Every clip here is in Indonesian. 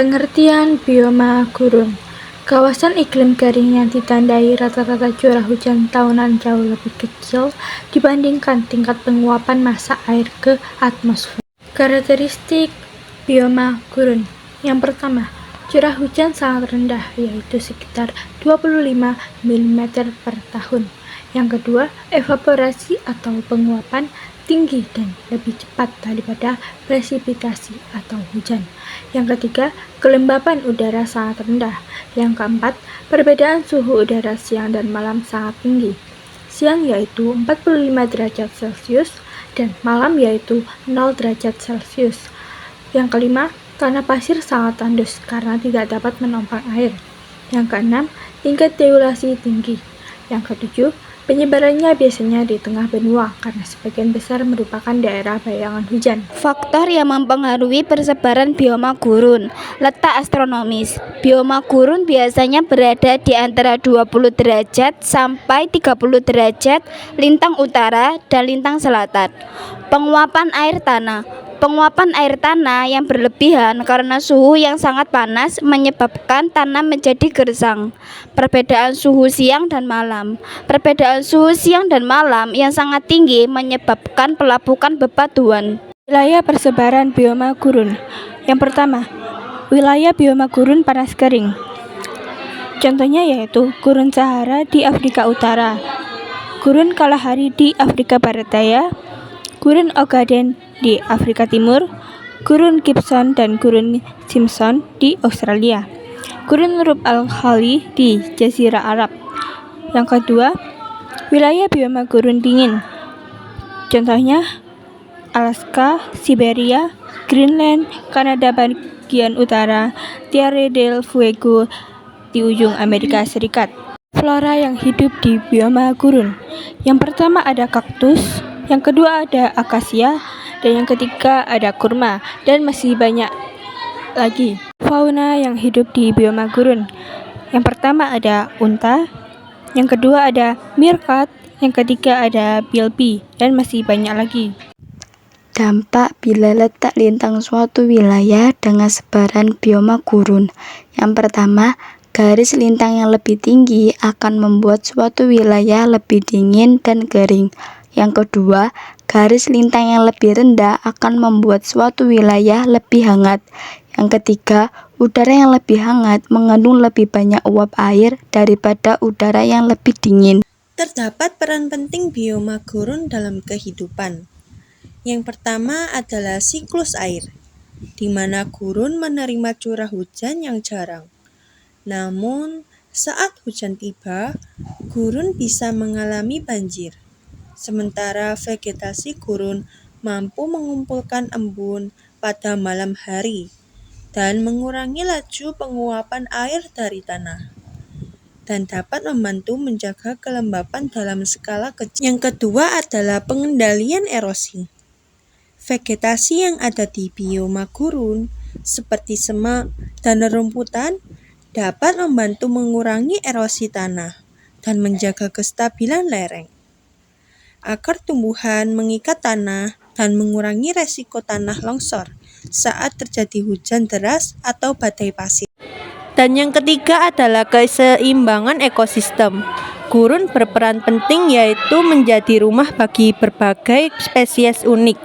Pengertian bioma gurun. Kawasan iklim kering yang ditandai rata-rata curah hujan tahunan jauh lebih kecil dibandingkan tingkat penguapan massa air ke atmosfer. Karakteristik bioma gurun. Yang pertama, curah hujan sangat rendah, yaitu sekitar 25 mm per tahun. Yang kedua, evaporasi atau penguapan tinggi dan lebih cepat daripada presipitasi atau hujan. Yang ketiga, kelembapan udara sangat rendah. Yang keempat, perbedaan suhu udara siang dan malam sangat tinggi. Siang yaitu 45 derajat Celcius dan malam yaitu 0 derajat Celcius. Yang kelima, tanah pasir sangat tandus karena tidak dapat menampung air. Yang keenam, tingkat deulasi tinggi. Yang ketujuh, penyebarannya biasanya di tengah benua karena sebagian besar merupakan daerah bayangan hujan. Faktor yang mempengaruhi persebaran bioma gurun. Letak astronomis. Bioma gurun biasanya berada di antara 20 derajat sampai 30 derajat lintang utara dan lintang selatan. Penguapan air tanah. Penguapan air tanah yang berlebihan karena suhu yang sangat panas menyebabkan tanah menjadi gersang. Perbedaan suhu siang dan malam. Perbedaan suhu siang dan malam yang sangat tinggi menyebabkan pelapukan bebatuan. Wilayah persebaran bioma gurun. Yang pertama, wilayah bioma gurun panas kering. Contohnya yaitu Gurun Sahara di Afrika Utara, Gurun Kalahari di Afrika Barat Daya, Gurun Ogaden di Afrika Timur, Gurun Gibson dan Gurun Simpson di Australia, Gurun Rub al-Khali di Jazirah Arab. Yang kedua, wilayah bioma gurun dingin. Contohnya Alaska, Siberia, Greenland, Kanada bagian utara, Tierra del Fuego di ujung Amerika Serikat. Flora yang hidup di bioma gurun. Yang pertama ada kaktus, yang kedua ada akasia, dan yang ketiga ada kurma, dan masih banyak lagi. Fauna yang hidup di bioma gurun. Yang pertama ada unta, yang kedua ada meerkat, yang ketiga ada bilby, dan masih banyak lagi. Dampak bila letak lintang suatu wilayah dengan sebaran bioma gurun. Yang pertama, garis lintang yang lebih tinggi akan membuat suatu wilayah lebih dingin dan kering. Yang kedua, garis lintang yang lebih rendah akan membuat suatu wilayah lebih hangat. Yang ketiga, udara yang lebih hangat mengandung lebih banyak uap air daripada udara yang lebih dingin. Terdapat peran penting bioma gurun dalam kehidupan. Yang pertama adalah siklus air, di mana gurun menerima curah hujan yang jarang. Namun, saat hujan tiba, gurun bisa mengalami banjir. Sementara vegetasi gurun mampu mengumpulkan embun pada malam hari dan mengurangi laju penguapan air dari tanah, dan dapat membantu menjaga kelembapan dalam skala kecil. Yang kedua adalah pengendalian erosi. Vegetasi yang ada di bioma gurun, seperti semak dan rerumputan, dapat membantu mengurangi erosi tanah dan menjaga kestabilan lereng. Akar tumbuhan mengikat tanah dan mengurangi resiko tanah longsor saat terjadi hujan deras atau badai pasir. Dan yang ketiga adalah keseimbangan ekosistem. Gurun berperan penting yaitu menjadi rumah bagi berbagai spesies unik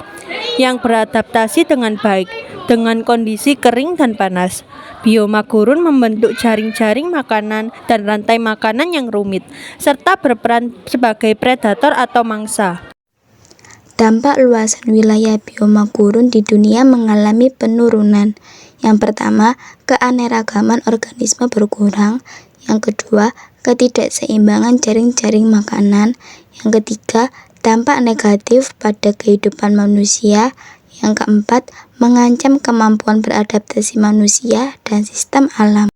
yang beradaptasi dengan baik dengan kondisi kering dan panas. Bioma gurun membentuk jaring-jaring makanan dan rantai makanan yang rumit, serta berperan sebagai predator atau mangsa. Dampak luasan wilayah bioma gurun di dunia mengalami penurunan. Yang pertama, keanekaragaman organisme berkurang. Yang kedua, ketidakseimbangan jaring-jaring makanan. Yang ketiga, dampak negatif pada kehidupan manusia. Yang keempat, mengancam kemampuan beradaptasi manusia dan sistem alam.